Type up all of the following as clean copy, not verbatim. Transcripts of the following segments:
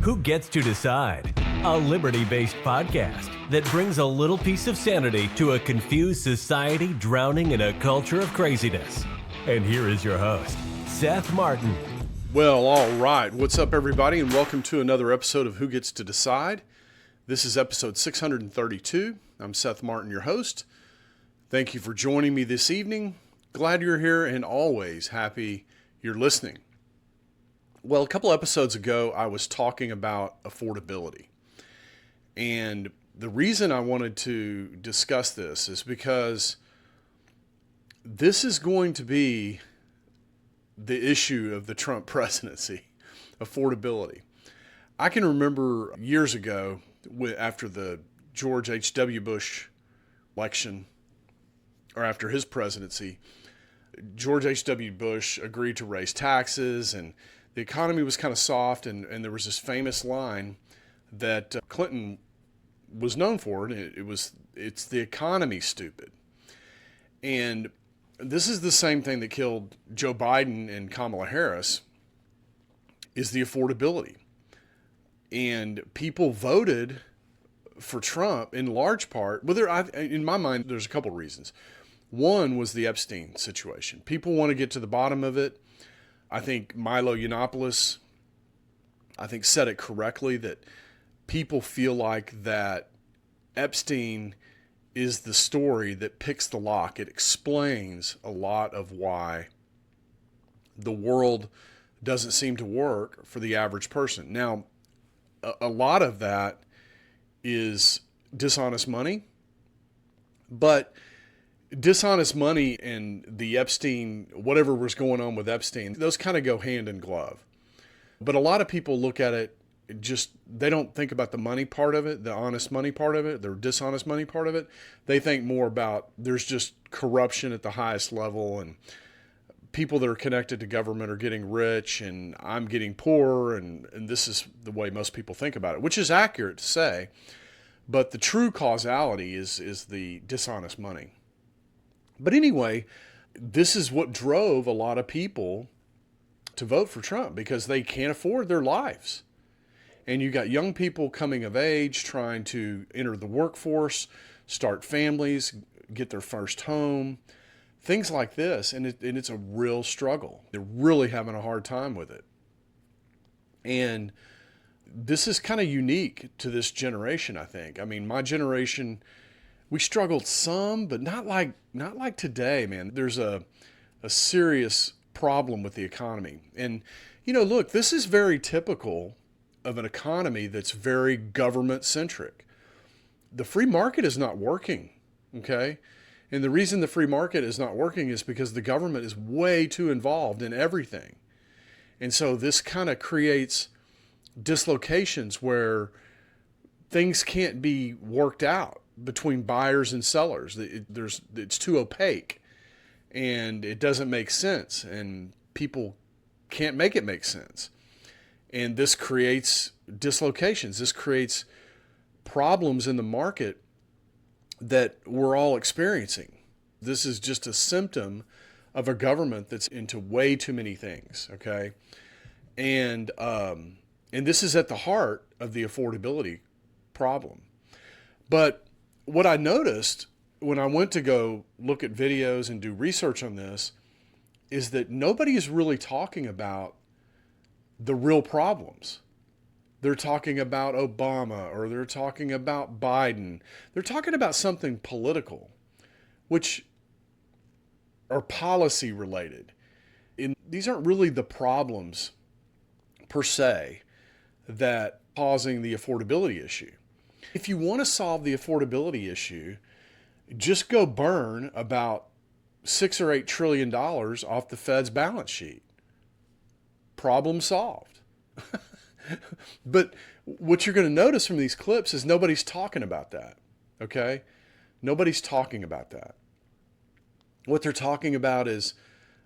Who Gets to Decide? A liberty-based podcast that brings a little piece of sanity to a confused society drowning in a culture of craziness. And here is your host, Seth Martin. Well, all right. What's up, everybody, and welcome to another episode of Who Gets to Decide. This is episode 632. I'm Seth Martin, your host. Thank you for joining me this evening. Glad you're here and always happy you're listening. Well, a couple episodes ago, I was talking about affordability. And the reason I wanted to discuss this is because this is going to be the issue of the Trump presidency, affordability. I can remember years ago, after the George H.W. Bush election, or after his presidency, George H.W. Bush agreed to raise taxes, and the economy was kind of soft, and there was this famous line that Clinton was known for, and it's the economy, stupid. And this is the same thing that killed Joe Biden and Kamala Harris, is the affordability. And people voted for Trump in large part. Well, in my mind, there's a couple reasons. One was the Epstein situation. People want to get to the bottom of it. I think Milo Yiannopoulos, said it correctly, that people feel like that Epstein is the story that picks the lock. It explains a lot of why the world doesn't seem to work for the average person. Now, a lot of that is dishonest money, but dishonest money and the Epstein, whatever was going on with Epstein, those kind of go hand in glove. But a lot of people look at it, they don't think about the money part of it, the honest money part of it, the dishonest money part of it. They think more about there's just corruption at the highest level, and people that are connected to government are getting rich, and I'm getting poor, and this is the way most people think about it, which is accurate to say. But the true causality is the dishonest money. But anyway, this is what drove a lot of people to vote for Trump, because they can't afford their lives. And you got young people coming of age trying to enter the workforce, start families, get their first home, things like this. And it's a real struggle. They're really having a hard time with it. And this is kind of unique to this generation, I think. I mean, my generation, we struggled some, but not like today, man. There's a serious problem with the economy. And, look, this is very typical of an economy that's very government-centric. The free market is not working, okay? And the reason the free market is not working is because the government is way too involved in everything. And so this kind of creates dislocations where things can't be worked out between buyers and sellers. It's too opaque, and it doesn't make sense, and people can't make it make sense. And this creates dislocations. This creates problems in the market that we're all experiencing. This is just a symptom of a government that's into way too many things, okay? And this is at the heart of the affordability problem. But what I noticed when I went to go look at videos and do research on this is that nobody is really talking about the real problems. They're talking about Obama, or they're talking about Biden. They're talking about something political, which are policy related. And these aren't really the problems per se that causing the affordability issue. If you want to solve the affordability issue, just go burn about $6 or $8 trillion off the Fed's balance sheet. Problem solved. But what you're going to notice from these clips is nobody's talking about that, okay? Nobody's talking about that. What they're talking about is,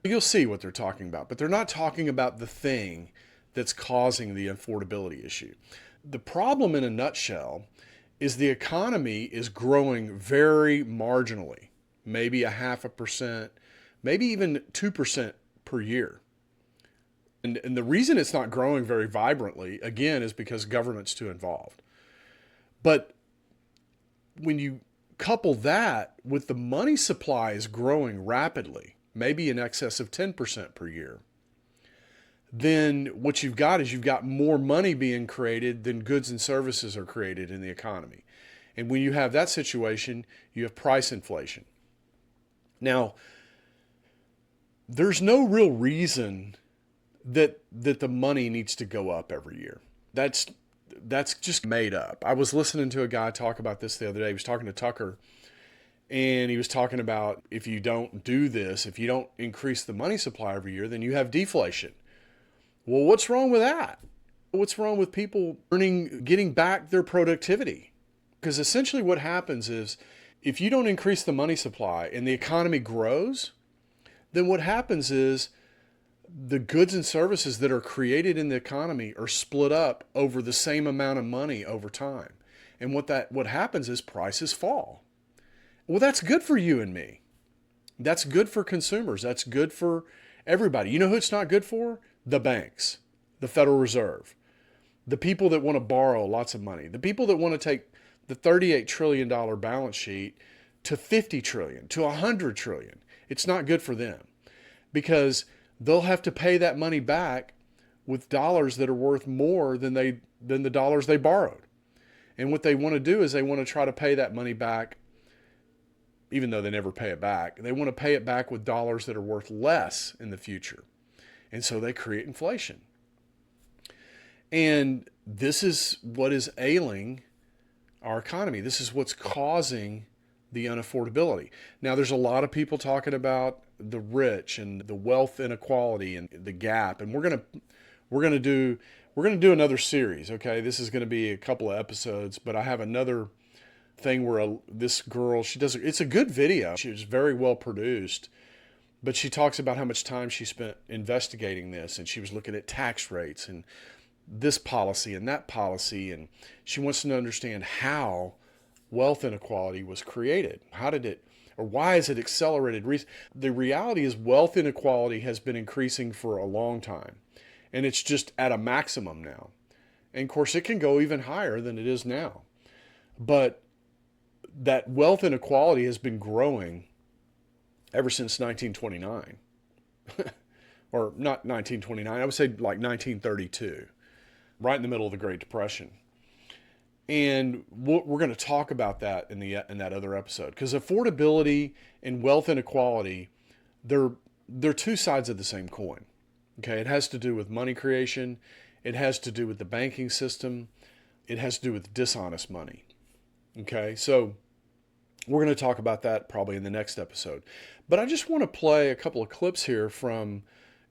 you'll see what they're talking about, but they're not talking about the thing that's causing the affordability issue. The problem in a nutshell is the economy is growing very marginally, maybe 0.5%, maybe even 2% per year. And the reason it's not growing very vibrantly, again, is because government's too involved. But when you couple that with the money supply is growing rapidly, maybe in excess of 10% per year, then what you've got is you've got more money being created than goods and services are created in the economy. And when you have that situation, you have price inflation. Now, there's no real reason that the money needs to go up every year. That's just made up. I was listening to a guy talk about this the other day. He was talking to Tucker, and he was talking about if you don't do this, if you don't increase the money supply every year, then you have deflation. Well, what's wrong with that? What's wrong with people getting back their productivity? Because essentially what happens is if you don't increase the money supply and the economy grows, then what happens is the goods and services that are created in the economy are split up over the same amount of money over time. And what happens is prices fall. Well, that's good for you and me. That's good for consumers. That's good for everybody. You know who it's not good for? The banks, the Federal Reserve, the people that want to borrow lots of money, the people that want to take the $38 trillion balance sheet to $50 trillion, to $100 trillion. It's not good for them because they'll have to pay that money back with dollars that are worth more than the dollars they borrowed. And what they want to do is they want to try to pay that money back, even though they never pay it back. They want to pay it back with dollars that are worth less in the future. And so they create inflation. And this is what is ailing our economy. This is what's causing the unaffordability. Now, there's a lot of people talking about the rich and the wealth inequality and the gap. And we're gonna do another series. Okay, this is going to be a couple of episodes, but I have another thing where this girl, it's a good video. She was very well produced. But she talks about how much time she spent investigating this, and she was looking at tax rates and this policy and that policy, and she wants to understand how wealth inequality was created. How did it, or why is it accelerated? The reality is wealth inequality has been increasing for a long time, and it's just at a maximum now. And of course, it can go even higher than it is now. But that wealth inequality has been growing ever since 1929, or not 1929, I would say like 1932, right in the middle of the Great Depression. And we're going to talk about that in that other episode, because affordability and wealth inequality, they're two sides of the same coin. Okay, it has to do with money creation, it has to do with the banking system, it has to do with dishonest money. Okay, so we're going to talk about that probably in the next episode. But I just want to play a couple of clips here from,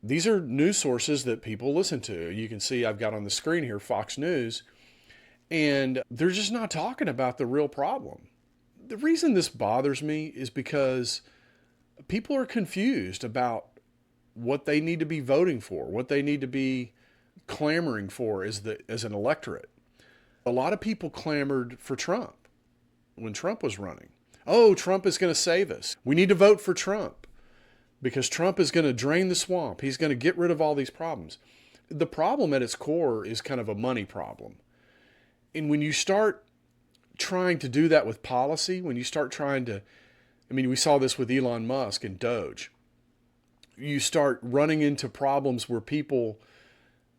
these are news sources that people listen to. You can see I've got on the screen here Fox News, and they're just not talking about the real problem. The reason this bothers me is because people are confused about what they need to be voting for, what they need to be clamoring for as an electorate. A lot of people clamored for Trump when Trump was running. Oh, Trump is going to save us. We need to vote for Trump because Trump is going to drain the swamp. He's going to get rid of all these problems. The problem at its core is kind of a money problem. And when you start trying to do that with policy, when you start trying to, we saw this with Elon Musk and Doge. You start running into problems where people,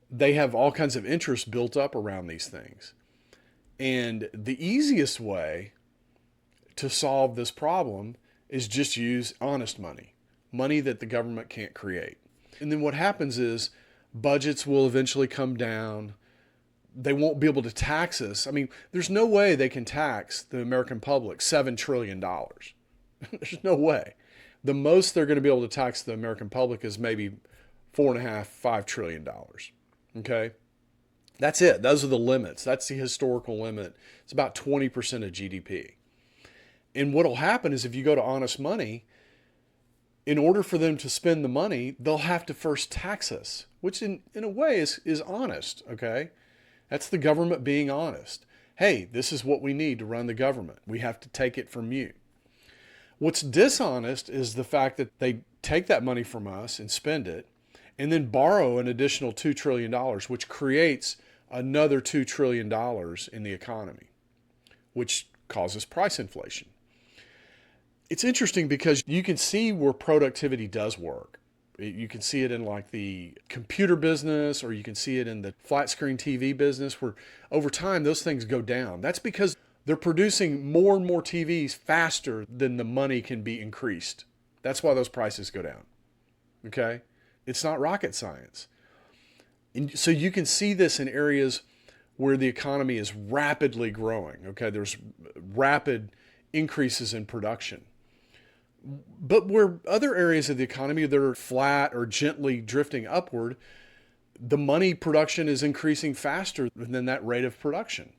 they have all kinds of interests built up around these things. And the easiest way to solve this problem is just use honest money, money that the government can't create. And then what happens is budgets will eventually come down. They won't be able to tax us. There's no way they can tax the American public $7 trillion. There's no way. The most they're going to be able to tax the American public is maybe $4.5–5 trillion. Okay? That's it. Those are the limits. That's the historical limit. It's about 20% of GDP. And what will happen is if you go to honest money, in order for them to spend the money, they'll have to first tax us, which in a way is honest, okay? That's the government being honest. Hey, this is what we need to run the government. We have to take it from you. What's dishonest is the fact that they take that money from us and spend it, and then borrow an additional $2 trillion, which creates another $2 trillion in the economy, which causes price inflation. It's interesting because you can see where productivity does work. You can see it in like the computer business, or you can see it in the flat screen TV business, where over time those things go down. That's because they're producing more and more TVs faster than the money can be increased. That's why those prices go down. Okay? It's not rocket science. And so you can see this in areas where the economy is rapidly growing. Okay? There's rapid increases in production. But where other areas of the economy that are flat or gently drifting upward, the money production is increasing faster than that rate of production.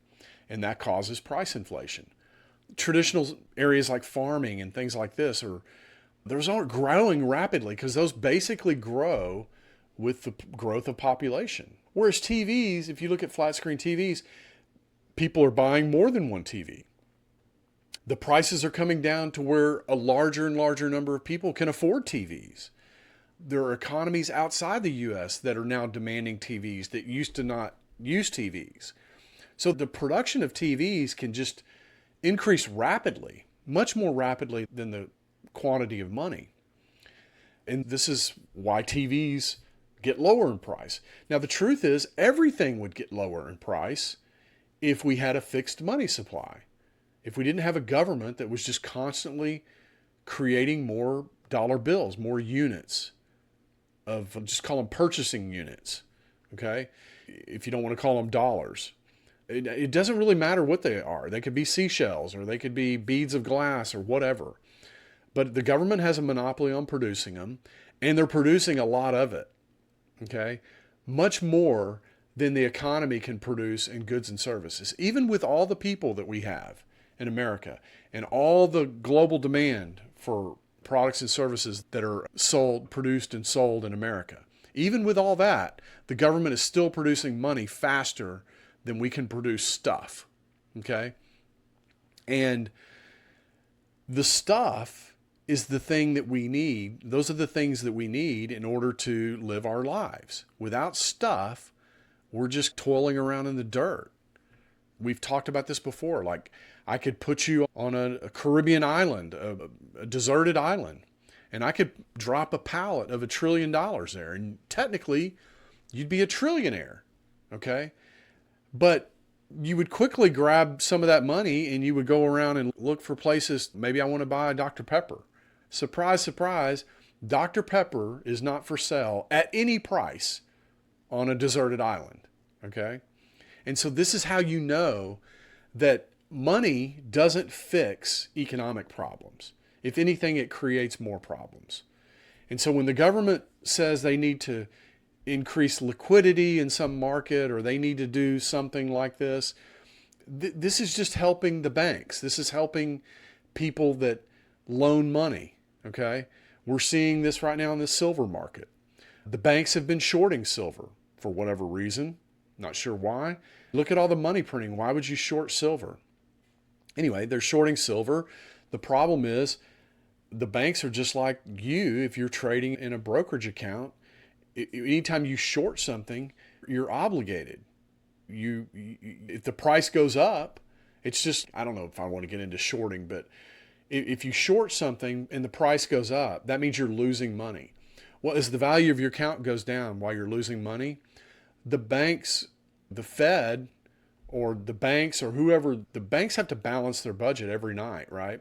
And that causes price inflation. Traditional areas like farming and things like this those aren't growing rapidly because those basically grow with the growth of population. Whereas TVs, if you look at flat screen TVs, people are buying more than one TV. The prices are coming down to where a larger and larger number of people can afford TVs. There are economies outside the U.S. that are now demanding TVs that used to not use TVs. So the production of TVs can just increase rapidly, much more rapidly than the quantity of money. And this is why TVs get lower in price. Now, the truth is everything would get lower in price if we had a fixed money supply. If we didn't have a government that was just constantly creating more dollar bills, more units of, just call them purchasing units, okay? If you don't want to call them dollars. It doesn't really matter what they are. They could be seashells, or they could be beads of glass, or whatever. But the government has a monopoly on producing them, and they're producing a lot of it, okay? Much more than the economy can produce in goods and services. Even with all the people that we have in America and all the global demand for products and services that are produced and sold in America, even with all that, the government is still producing money faster than we can produce stuff, okay? And the stuff is the thing that we need. Those are the things that we need in order to live our lives. Without stuff, we're just toiling around in the dirt. We've talked about this before. Like, I could put you on a Caribbean island, a deserted island, and I could drop a pallet of $1 trillion there. And technically, you'd be a trillionaire, okay? But you would quickly grab some of that money and you would go around and look for places. Maybe I want to buy a Dr. Pepper. Surprise, surprise, Dr. Pepper is not for sale at any price on a deserted island, okay? And so this is how you know that money doesn't fix economic problems. If anything, it creates more problems. And so when the government says they need to increase liquidity in some market, or they need to do something like this, this is just helping the banks. This is helping people that loan money, okay? We're seeing this right now in the silver market. The banks have been shorting silver for whatever reason. Not sure why. Look at all the money printing. Why would you short silver? Anyway, they're shorting silver. The problem is the banks are just like you. If you're trading in a brokerage account, anytime you short something, you're obligated. If the price goes up, it's just, I don't know if I want to get into shorting, but if you short something and the price goes up, that means you're losing money. Well, as the value of your account goes down while you're losing money, the banks, the Fed, or the banks, or whoever, the banks have to balance their budget every night, right?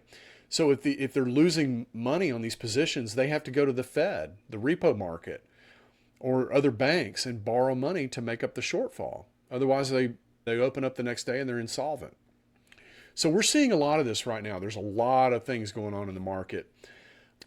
So if they're losing money on these positions, they have to go to the Fed, the repo market, or other banks and borrow money to make up the shortfall. Otherwise, they open up the next day and they're insolvent. So we're seeing a lot of this right now. There's a lot of things going on in the market.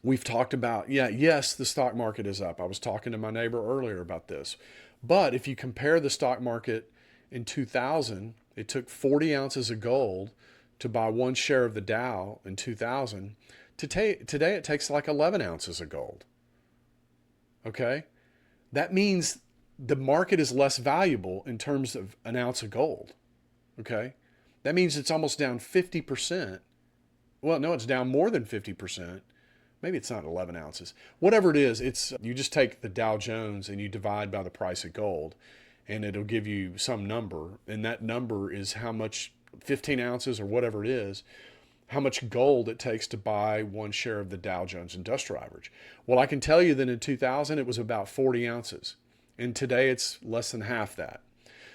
We've talked about, yes, the stock market is up. I was talking to my neighbor earlier about this. But if you compare the stock market in 2000, it took 40 ounces of gold to buy one share of the Dow in 2000. Today it takes like 11 ounces of gold. Okay? That means the market is less valuable in terms of an ounce of gold. Okay? That means it's almost down 50%. Well, no, it's down more than 50% maybe it's not 11 ounces. Whatever it is, it's you just take the Dow Jones and you divide by the price of gold, and it'll give you some number. And that number is how much, 15 ounces or whatever it is, how much gold it takes to buy one share of the Dow Jones Industrial Average. Well, I can tell you that in 2000, it was about 40 ounces. And today it's less than half that.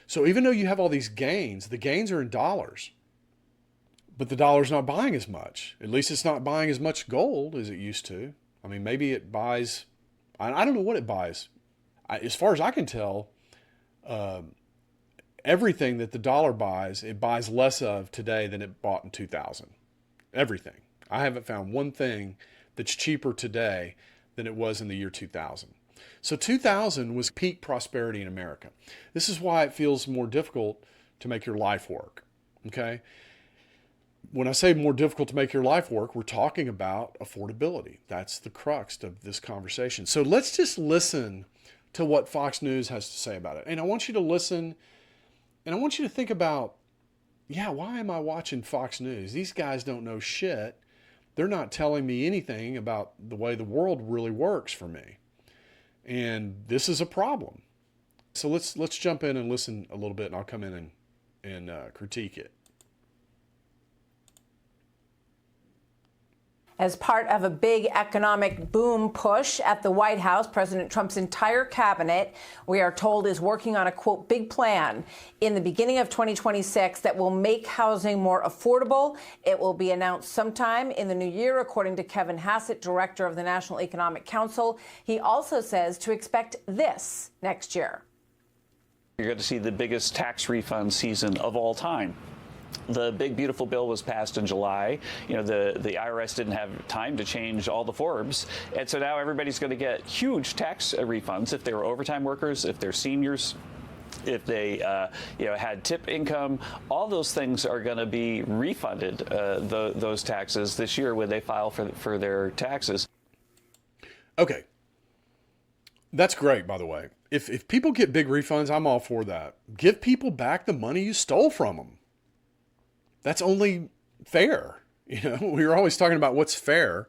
So even though you have all these gains, the gains are in dollars. But the dollar's not buying as much. At least it's not buying as much gold as it used to. I mean, maybe it buys, I don't know what it buys. As far as I can tell, everything that the dollar buys, it buys less of today than it bought in 2000. Everything. I haven't found one thing that's cheaper today than it was in the year 2000. So 2000 was peak prosperity in America. This is why it feels more difficult to make your life work. Okay? When I say more difficult to make your life work, we're talking about affordability. That's the crux of this conversation. So let's just listen to what Fox News has to say about it. And I want you to listen, and I want you to think about, yeah, why am I watching Fox News? These guys don't know shit. They're not telling me anything about the way the world really works for me. And this is a problem. So let's jump in and listen a little bit, and I'll come in and critique it. As part of a big economic boom push at the White House, President Trump's entire cabinet, we are told, is working on a, quote, big plan in the beginning of 2026 that will make housing more affordable. It will be announced sometime in the new year, according to Kevin Hassett, director of the National Economic Council. He also says to expect this next year. You're going to see the biggest tax refund season of all time. The big, beautiful bill was passed in July. You know, the IRS didn't have time to change all the forms. And so now everybody's going to get huge tax refunds if they were overtime workers, if they're seniors, if they had tip income. All those things are going to be refunded, those taxes this year when they file for their taxes. Okay. That's great, by the way. If people get big refunds, I'm all for that. Give people back the money you stole from them. That's only fair. You know, we were always talking about what's fair.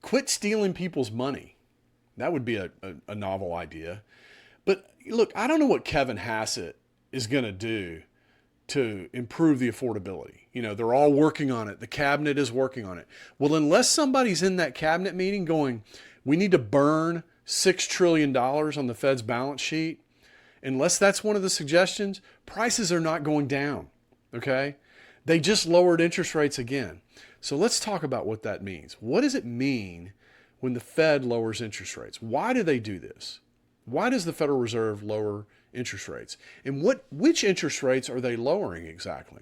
Quit stealing people's money. That would be a novel idea. But look, I don't know what Kevin Hassett is going to do to improve the affordability. You know, they're all working on it. The cabinet is working on it. Well, unless somebody's in that cabinet meeting going, we need to burn $6 trillion on the Fed's balance sheet, unless that's one of the suggestions, prices are not going down. Okay? They just lowered interest rates again. So let's talk about what that means. What does it mean when the Fed lowers interest rates? Why do they do this? Why does the Federal Reserve lower interest rates? And which interest rates are they lowering exactly?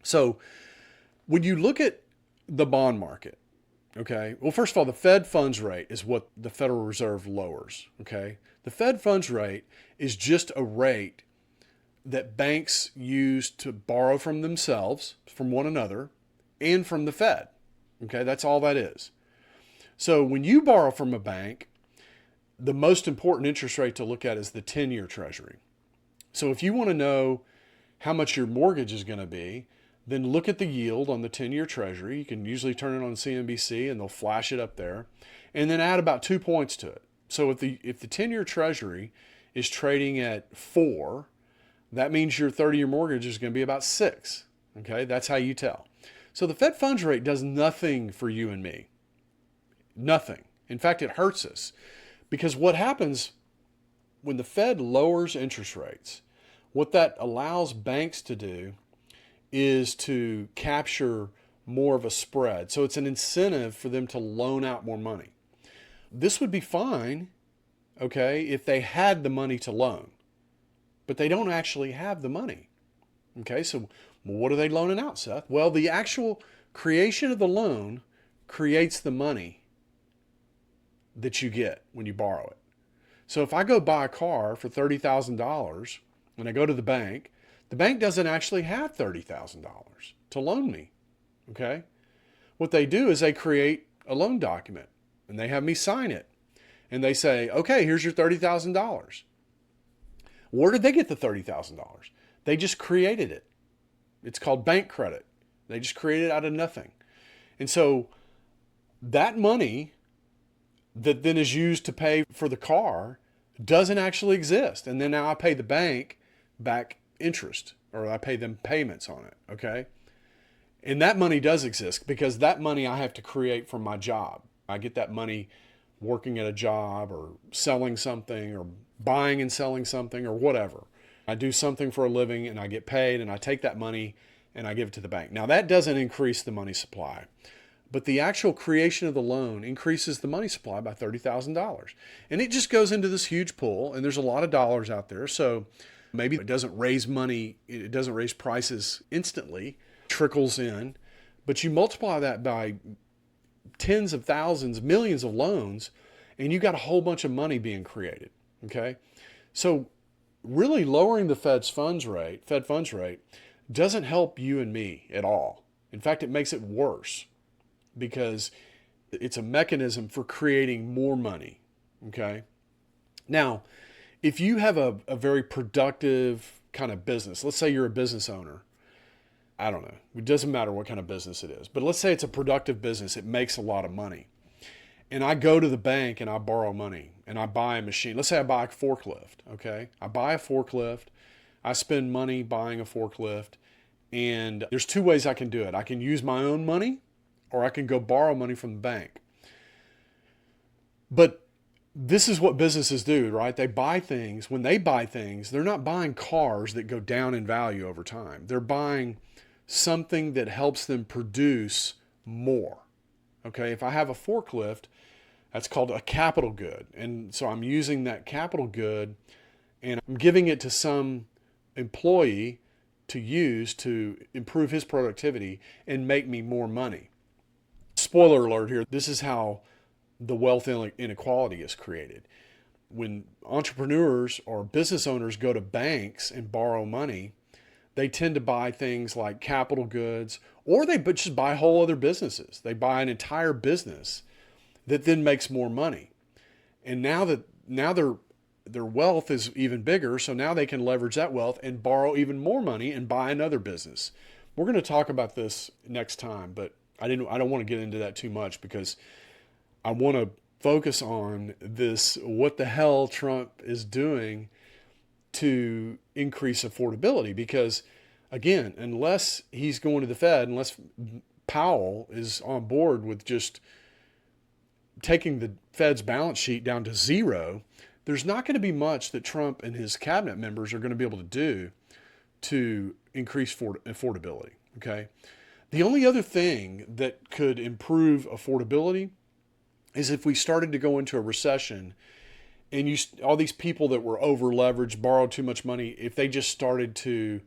So when you look at the bond market, okay, well, first of all, the Fed funds rate is what the Federal Reserve lowers, okay? The Fed funds rate is just a rate that banks use to borrow from themselves, from one another, and from the Fed. Okay, that's all that is. So when you borrow from a bank, the most important interest rate to look at is the 10-year Treasury. So if you want to know how much your mortgage is going to be, then look at the yield on the 10-year Treasury. You can usually turn it on CNBC and they'll flash it up there, and then add about 2 points to it. So if the 10-year Treasury is trading at 4, that means your 30-year mortgage is going to be about 6. Okay, that's how you tell. So the Fed funds rate does nothing for you and me. Nothing. In fact, it hurts us. Because what happens when the Fed lowers interest rates, what that allows banks to do is to capture more of a spread. So it's an incentive for them to loan out more money. This would be fine, okay, if they had the money to loan. But they don't actually have the money. Okay, so what are they loaning out, Seth? Well, the actual creation of the loan creates the money that you get when you borrow it. So if I go buy a car for $30,000 and I go to the bank doesn't actually have $30,000 to loan me. Okay? What they do is they create a loan document and they have me sign it. And they say, okay, here's your $30,000. Where did they get the $30,000? They just created it. It's called bank credit. They just created it out of nothing. And so that money that then is used to pay for the car doesn't actually exist. And then now I pay the bank back interest, or I pay them payments on it, okay? And that money does exist because that money I have to create from my job. I get that money working at a job or selling something or buying and selling something or whatever. I do something for a living and I get paid, and I take that money and I give it to the bank. Now that doesn't increase the money supply, but the actual creation of the loan increases the money supply by $30,000. And it just goes into this huge pool, and there's a lot of dollars out there. So maybe it doesn't raise money, it doesn't raise prices instantly, trickles in, but you multiply that by tens of thousands, millions of loans, and you got a whole bunch of money being created, okay? So really lowering the Fed funds rate doesn't help you and me at all. In fact, it makes it worse because it's a mechanism for creating more money, okay? Now, if you have a very productive kind of business, let's say you're a business owner, I don't know, it doesn't matter what kind of business it is, but let's say it's a productive business, it makes a lot of money. And I go to the bank and I borrow money and I buy a machine. Let's say I buy a forklift, okay? I buy a forklift, I spend money buying a forklift, and there's two ways I can do it. I can use my own money, or I can go borrow money from the bank. But this is what businesses do, right? They buy things. When they buy things, they're not buying cars that go down in value over time. They're buying something that helps them produce more. Okay, if I have a forklift, that's called a capital good. And so I'm using that capital good and I'm giving it to some employee to use to improve his productivity and make me more money. Spoiler alert here, this is how the wealth inequality is created. When entrepreneurs or business owners go to banks and borrow money, they tend to buy things like capital goods, or they just buy whole other businesses. They buy an entire business that then makes more money. And now their wealth is even bigger, so now they can leverage that wealth and borrow even more money and buy another business. We're going to talk about this next time, but I don't want to get into that too much because I want to focus on this, what the hell Trump is doing to increase affordability. Because again, unless he's going to the Fed, unless Powell is on board with just taking the Fed's balance sheet down to zero, there's not going to be much that Trump and his cabinet members are going to be able to do to increase affordability, okay? The only other thing that could improve affordability is if we started to go into a recession and all these people that were over leveraged, borrowed too much money, if they just started to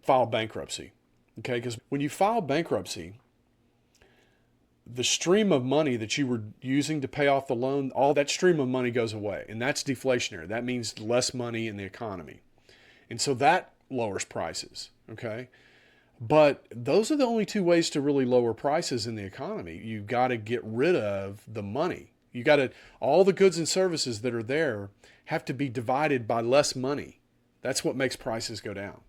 file bankruptcy, okay? Because when you file bankruptcy, the stream of money that you were using to pay off the loan, all that stream of money goes away, and that's deflationary. That means less money in the economy. And so that lowers prices, okay? But those are the only two ways to really lower prices in the economy. You've got to get rid of the money. All the goods and services that are there have to be divided by less money. That's what makes prices go down.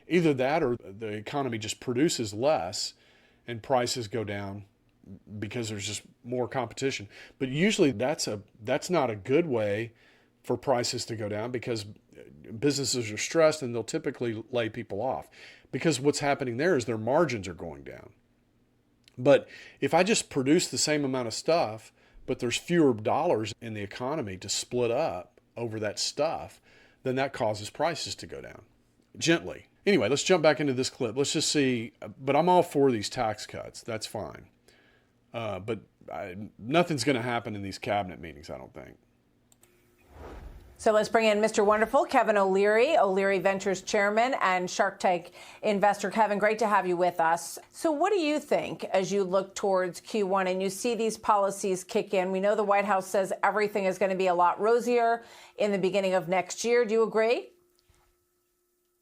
Either that or the economy just produces less and prices go down because there's just more competition. But usually that's not a good way for prices to go down because businesses are stressed and they'll typically lay people off because what's happening there is their margins are going down. But if I just produce the same amount of stuff, but there's fewer dollars in the economy to split up over that stuff, then that causes prices to go down gently. Anyway, let's jump back into this clip. Let's just see, but I'm all for these tax cuts. That's fine. But nothing's going to happen in these cabinet meetings, I don't think. So let's bring in Mr. Wonderful, Kevin O'Leary, O'Leary Ventures Chairman and Shark Tank investor. Kevin, great to have you with us. So what do you think as you look towards Q1 and you see these policies kick in? We know the White House says everything is going to be a lot rosier in the beginning of next year. Do you agree?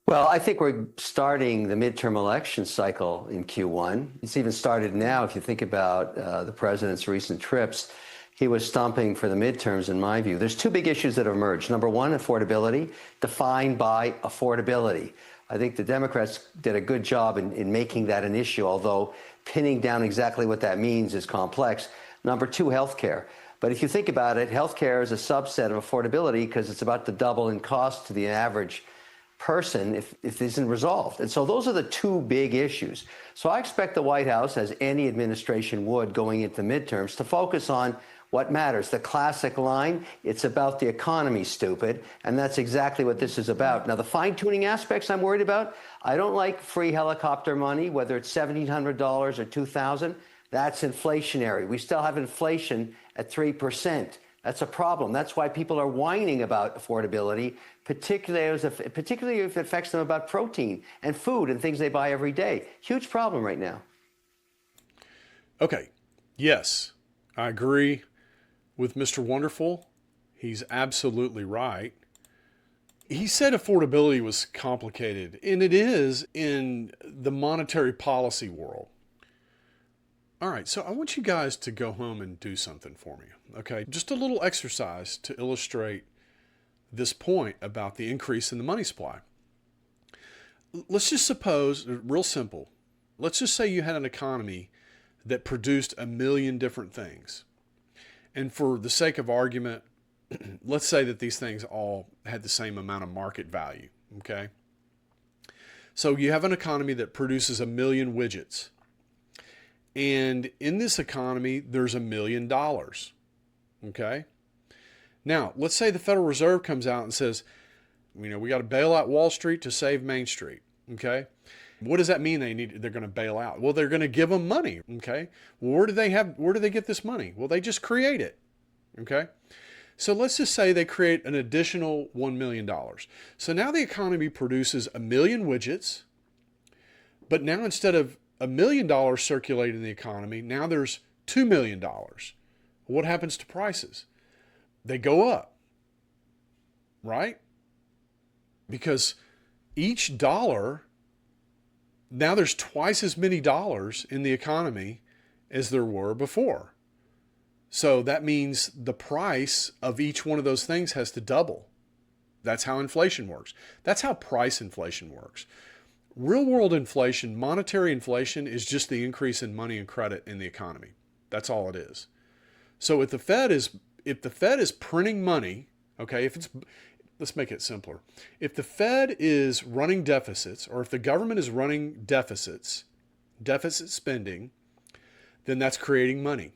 Well, I think we're starting the midterm election cycle in Q1. It's even started now. If you think about the president's recent trips, he was stumping for the midterms, in my view. There's two big issues that have emerged. Number one, affordability, defined by affordability. I think the Democrats did a good job in making that an issue, although pinning down exactly what that means is complex. Number two, health care. But if you think about it, healthcare is a subset of affordability because it's about to double in cost to the average person if it isn't resolved. And so those are the two big issues. So I expect the White House, as any administration would going into midterms, to focus on what matters. The classic line, it's about the economy, stupid. And that's exactly what this is about. Now, the fine-tuning aspects I'm worried about, I don't like free helicopter money, whether it's $1,700 or $2,000. That's inflationary. We still have inflation at 3%. That's a problem. That's why people are whining about affordability, particularly if it affects them about protein and food and things they buy every day. Huge problem right now. Okay. Yes, I agree with Mr. Wonderful. He's absolutely right. He said affordability was complicated, and it is in the monetary policy world. All right, so I want you guys to go home and do something for me, okay? Just a little exercise to illustrate this point about the increase in the money supply. Let's just suppose, real simple, let's just say you had an economy that produced 1 million different things. And for the sake of argument, let's say that these things all had the same amount of market value, okay? So you have an economy that produces 1 million widgets. And in this economy, there's $1 million, okay? Now, let's say the Federal Reserve comes out and says, we got to bail out Wall Street to save Main Street, okay? What does that mean they're going to bail out? Well, they're going to give them money, okay? Well, where do they get this money? Well, they just create it, okay? So let's just say they create an additional $1 million. So now the economy produces 1 million widgets, but now instead of $1 million circulating in the economy, now there's $2 million. What happens to prices? They go up, right? Because each dollar, now there's twice as many dollars in the economy as there were before. So that means the price of each one of those things has to double. That's how inflation works. That's how price inflation works. Real world inflation, monetary inflation, is just the increase in money and credit in the economy. That's all it is. So if the Fed is printing money, okay, let's make it simpler. If the Fed is running deficits, or if the government is running deficit spending, then that's creating money.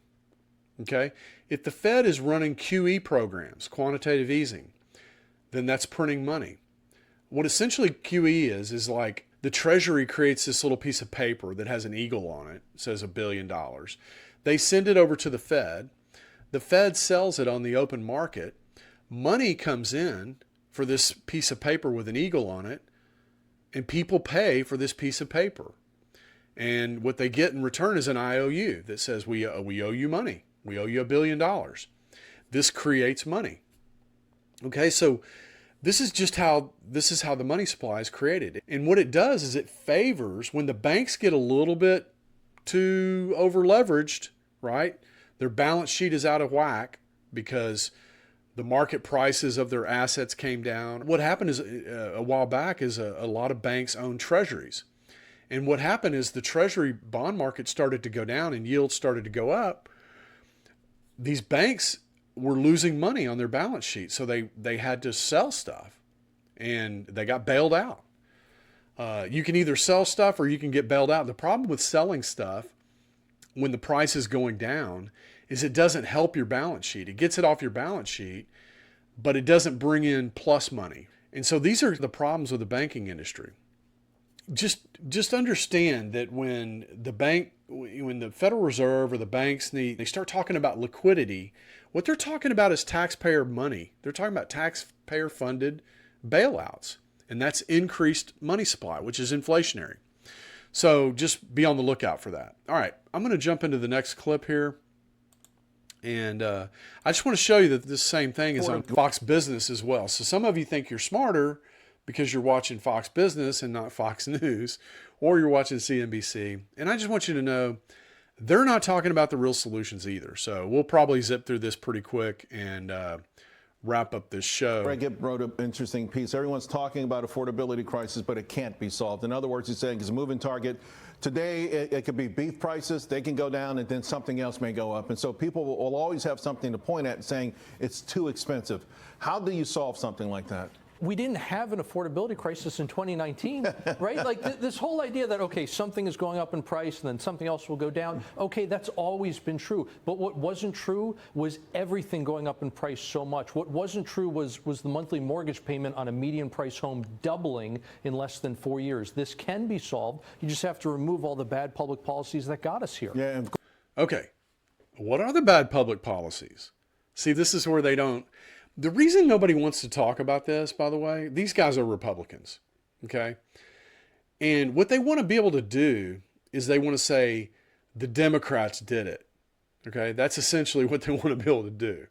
Okay? If the Fed is running QE programs, quantitative easing, then that's printing money. What essentially QE is like the Treasury creates this little piece of paper that has an eagle on it, says $1 billion. They send it over to the Fed. The Fed sells it on the open market. Money comes in for this piece of paper with an eagle on it, and people pay for this piece of paper. And what they get in return is an IOU that says, we owe you money. We owe you $1 billion. This creates money. Okay, so this is how the money supply is created. And what it does is it favors, when the banks get a little bit too over leveraged, right? Their balance sheet is out of whack because the market prices of their assets came down. What happened is a while back is a lot of banks own treasuries. And what happened is the treasury bond market started to go down and yields started to go up. These banks were losing money on their balance sheet, so they had to sell stuff, and they got bailed out. You can either sell stuff or you can get bailed out. The problem with selling stuff when the price is going down is it doesn't help your balance sheet. It gets it off your balance sheet, but it doesn't bring in plus money. And so these are the problems with the banking industry. Just understand that when the Federal Reserve or the banks they start talking about liquidity, what they're talking about is taxpayer money. They're talking about taxpayer funded bailouts, and that's increased money supply, which is inflationary. So just be on the lookout for that. All right, I'm going to jump into the next clip here. And I just want to show you that this same thing is on Fox Business as well. So some of you think you're smarter because you're watching Fox Business and not Fox News, or you're watching CNBC. And I just want you to know they're not talking about the real solutions either. So we'll probably zip through this pretty quick and wrap up this show. Greg Gibb wrote an interesting piece. Everyone's talking about affordability crisis, but it can't be solved. In other words, he's saying it's a moving target. Today, it could be beef prices. They can go down, and then something else may go up. And so people will always have something to point at saying it's too expensive. How do you solve something like that? We didn't have an affordability crisis in 2019, right? Like this whole idea that, okay, something is going up in price and then something else will go down. Okay, that's always been true. But what wasn't true was everything going up in price so much. What wasn't true was the monthly mortgage payment on a median price home doubling in less than 4 years. This can be solved. You just have to remove all the bad public policies that got us here. Yeah. Okay. What are the bad public policies? See, this is where they don't. The reason nobody wants to talk about this, by the way, these guys are Republicans, okay? And what they want to be able to do is they want to say the Democrats did it, okay? That's essentially what they want to be able to do.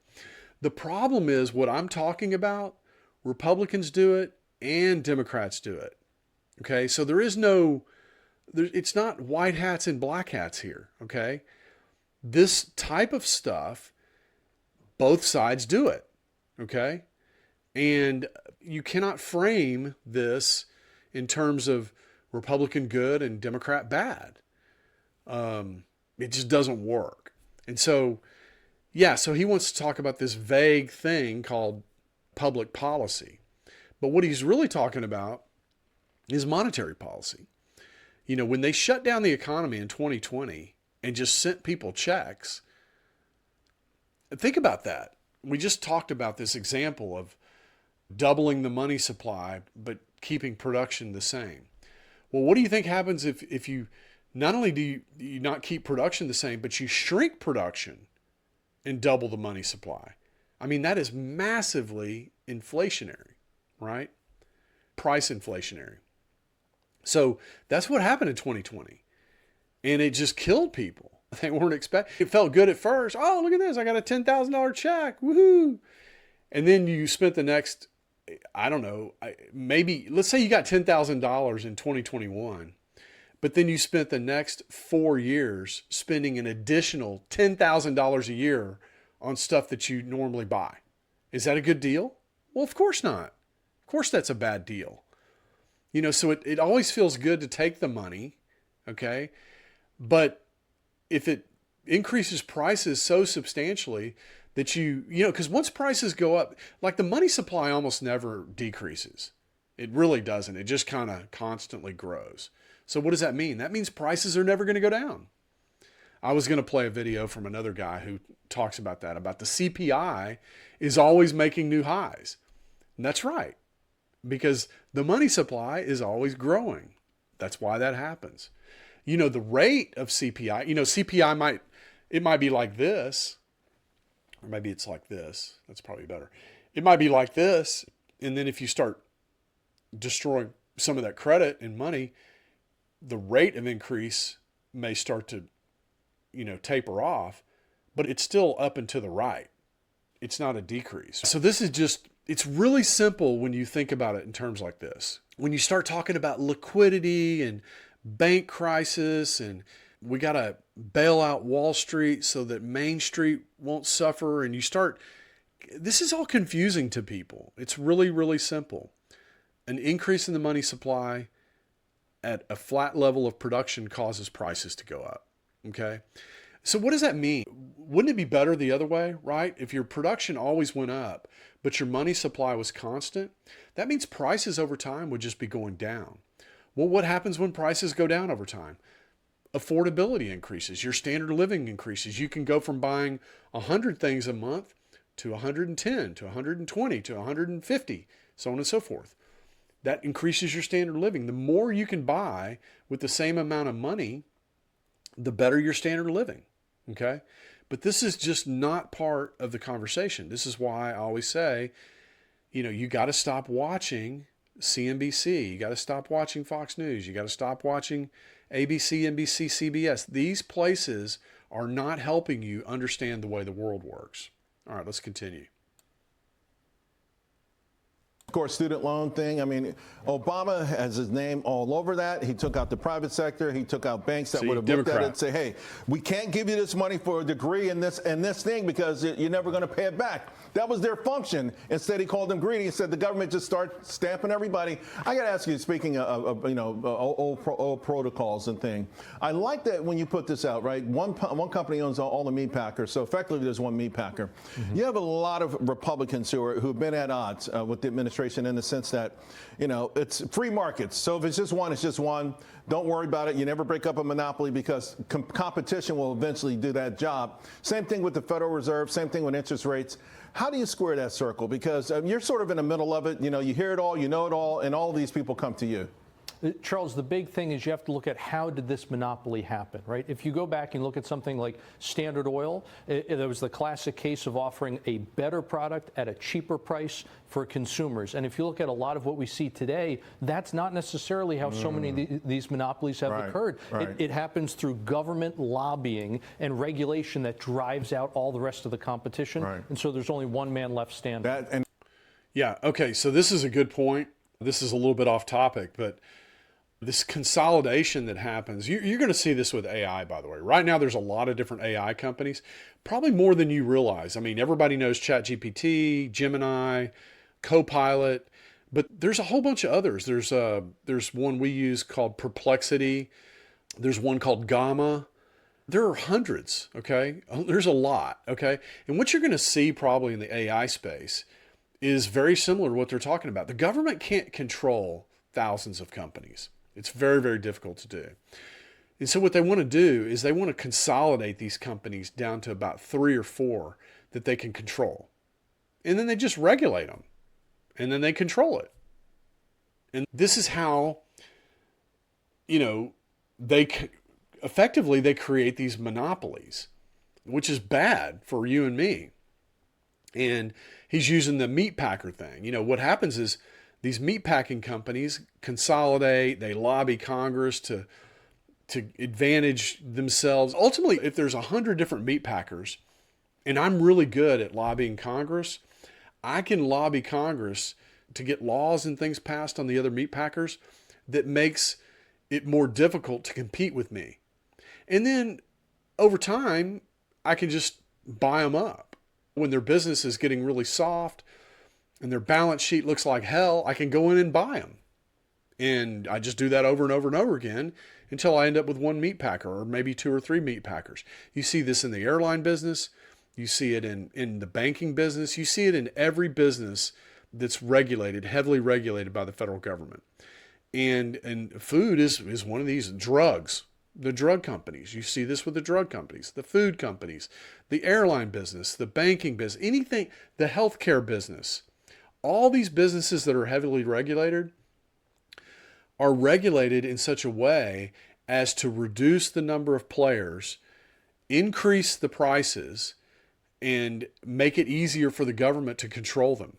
The problem is what I'm talking about, Republicans do it and Democrats do it, okay? So it's not white hats and black hats here, okay? This type of stuff, both sides do it. Okay? And you cannot frame this in terms of Republican good and Democrat bad. It just doesn't work. And so, so he wants to talk about this vague thing called public policy. But what he's really talking about is monetary policy. You know, when they shut down the economy in 2020 and just sent people checks, think about that. We just talked about this example of doubling the money supply, but keeping production the same. Well, what do you think happens if you not only do you not keep production the same, but you shrink production and double the money supply? I mean, that is massively inflationary, right? Price inflationary. So that's what happened in 2020. And it just killed people. They weren't expecting. It felt good at first. Oh, look at this. I got a $10,000 check. Woohoo. And then you spent the next, I don't know, maybe, let's say you got $10,000 in 2021, but then you spent the next 4 years spending an additional $10,000 a year on stuff that you normally buy. Is that a good deal? Well, of course not. Of course that's a bad deal. You know, so it always feels good to take the money, okay? But if it increases prices so substantially that because once prices go up, like the money supply almost never decreases. It really doesn't. It just kind of constantly grows. So what does that mean? That means prices are never going to go down. I was going to play a video from another guy who talks about that, about the CPI is always making new highs. And that's right, because the money supply is always growing. That's why that happens. You know, the rate of CPI, CPI might be like this, or maybe it's like this. That's probably better. It might be like this. And then if you start destroying some of that credit and money, the rate of increase may start to, taper off, but it's still up and to the right. It's not a decrease. So this is it's really simple when you think about it in terms like this. When you start talking about liquidity and bank crisis and we got to bail out Wall Street so that Main Street won't suffer, and this is all confusing to people. It's really, really simple. An increase in the money supply at a flat level of production causes prices to go up. Okay. So what does that mean? Wouldn't it be better the other way, right? If your production always went up, but your money supply was constant, that means prices over time would just be going down. Well, what happens when prices go down over time? Affordability increases. Your standard of living increases. You can go from buying 100 things a month to 110, to 120, to 150, so on and so forth. That increases your standard of living. The more you can buy with the same amount of money, the better your standard of living. Okay? But this is just not part of the conversation. This is why I always say, you got to stop watching CNBC. You got to stop watching Fox News. You got to stop watching ABC, NBC, CBS. These places are not helping you understand the way the world works. All right, let's continue. Of course, student loan thing. I mean, Obama has his name all over that. He took out the private sector. He took out banks that would have looked at it and say, hey, we can't give you this money for a degree in this thing because you're never going to pay it back. That was their function. Instead, he called them greedy and said the government just start stamping everybody. I got to ask you, speaking of old protocols and thing, I like that when you put this out, right? One company owns all the meat packers, so effectively there's one meat packer. You have a lot of Republicans who've been at odds with the administration in the sense that, it's free markets. So if it's just one, it's just one. Don't worry about it. You never break up a monopoly because competition will eventually do that job. Same thing with the Federal Reserve. Same thing with interest rates. How do you square that circle? Because you're sort of in the middle of it. You hear it all, you know it all, and all these people come to you. Charles, the big thing is you have to look at how did this monopoly happen, right? If you go back and look at something like Standard Oil, there was the classic case of offering a better product at a cheaper price for consumers. And if you look at a lot of what we see today, that's not necessarily how so many of these monopolies have occurred. Right. It happens through government lobbying and regulation that drives out all the rest of the competition. Right. And so there's only one man left standing. Yeah, okay, so this is a good point. This is a little bit off topic, but this consolidation that happens, you're going to see this with AI, by the way. Right now, there's a lot of different AI companies, probably more than you realize. I mean, everybody knows ChatGPT, Gemini, Copilot, but there's a whole bunch of others. There's one we use called Perplexity. There's one called Gamma. There are hundreds, okay? There's a lot, okay? And what you're going to see probably in the AI space is very similar to what they're talking about. The government can't control thousands of companies. It's very, very difficult to do. And so what they want to do is they want to consolidate these companies down to about 3 or 4 that they can control. And then they just regulate them. And then they control it. And this is how, they create these monopolies, which is bad for you and me. And he's using the meat packer thing. What happens is these meatpacking companies consolidate, they lobby Congress to advantage themselves. Ultimately, if there's 100 different meatpackers, and I'm really good at lobbying Congress, I can lobby Congress to get laws and things passed on the other meatpackers that makes it more difficult to compete with me. And then over time, I can just buy them up. When their business is getting really soft, and their balance sheet looks like hell, I can go in and buy them. And I just do that over and over and over again until I end up with one meat packer or maybe 2 or 3 meat packers. You see this in the airline business. You see it in the banking business. You see it in every business that's regulated, heavily regulated by the federal government. And food is one of these. Drugs, the drug companies. You see this with the drug companies, the food companies, the airline business, the banking business, anything, the healthcare business. All these businesses that are heavily regulated are regulated in such a way as to reduce the number of players, increase the prices, and make it easier for the government to control them.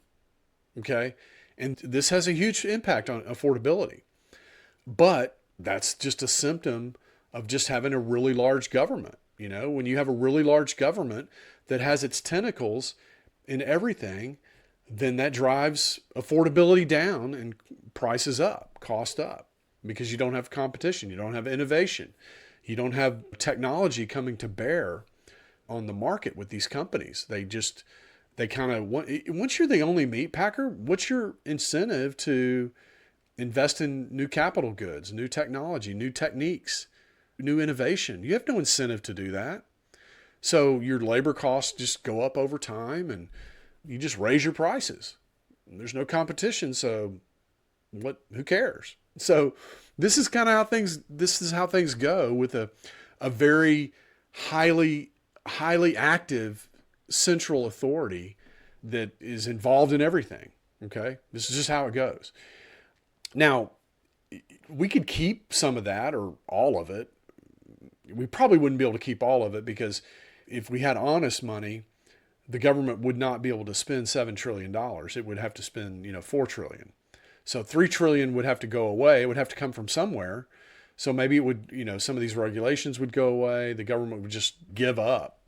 Okay? And this has a huge impact on affordability. But that's just a symptom of just having a really large government. When you have a really large government that has its tentacles in everything, then that drives affordability down and prices up, cost up, because you don't have competition, you don't have innovation, you don't have technology coming to bear on the market with these companies. They kind of want, once you're the only meat packer, what's your incentive to invest in new capital goods, new technology, new techniques, new innovation? You have no incentive to do that. So your labor costs just go up over time and you just raise your prices. There's no competition, so who cares? So this is kind of how things go with a very highly active central authority that is involved in everything. Okay? This is just how it goes. Now, we could keep some of that or all of it. We probably wouldn't be able to keep all of it because if we had honest money, the government would not be able to spend $7 trillion. It would have to spend, $4 trillion. So $3 trillion would have to go away. It would have to come from somewhere. So maybe it would, some of these regulations would go away. The government would just give up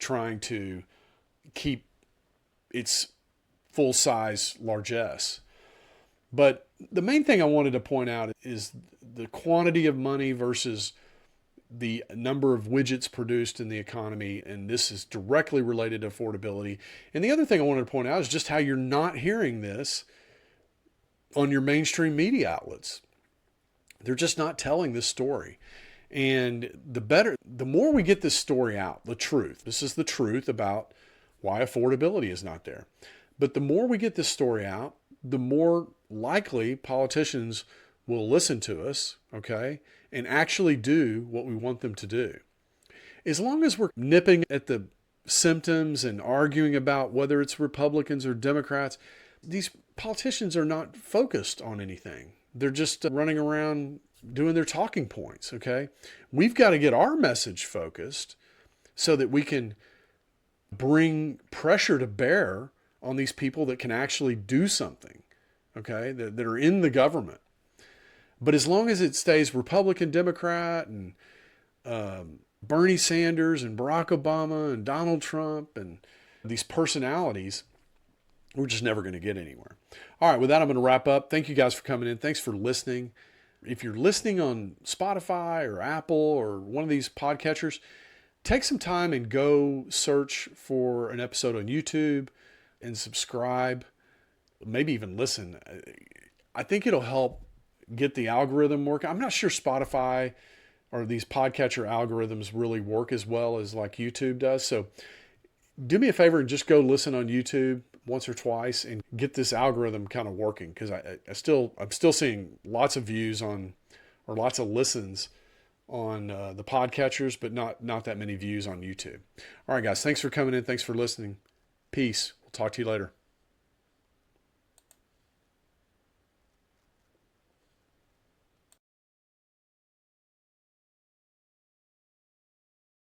trying to keep its full-size largesse. But the main thing I wanted to point out is the quantity of money versus the number of widgets produced in the economy, and this is directly related to affordability. And the other thing I wanted to point out is just how you're not hearing this on your mainstream media outlets. They're just not telling this story. And the more we get this story out, the truth, this is the truth about why affordability is not there. But the more we get this story out, the more likely politicians will listen to us, okay, and actually do what we want them to do. As long as we're nipping at the symptoms and arguing about whether it's Republicans or Democrats, these politicians are not focused on anything. They're just running around doing their talking points, okay? We've got to get our message focused so that we can bring pressure to bear on these people that can actually do something, okay, that are in the government. But as long as it stays Republican, Democrat, and Bernie Sanders and Barack Obama and Donald Trump and these personalities, we're just never going to get anywhere. All right, with that, I'm going to wrap up. Thank you guys for coming in. Thanks for listening. If you're listening on Spotify or Apple or one of these podcatchers, take some time and go search for an episode on YouTube and subscribe, maybe even listen. I think it'll help get the algorithm working. I'm not sure Spotify or these podcatcher algorithms really work as well as like YouTube does. So do me a favor and just go listen on YouTube once or twice and get this algorithm kind of working, because I'm still seeing lots of views on, or lots of listens on the podcatchers, but not that many views on YouTube. All right, guys, thanks for coming in. Thanks for listening. Peace. We'll talk to you later.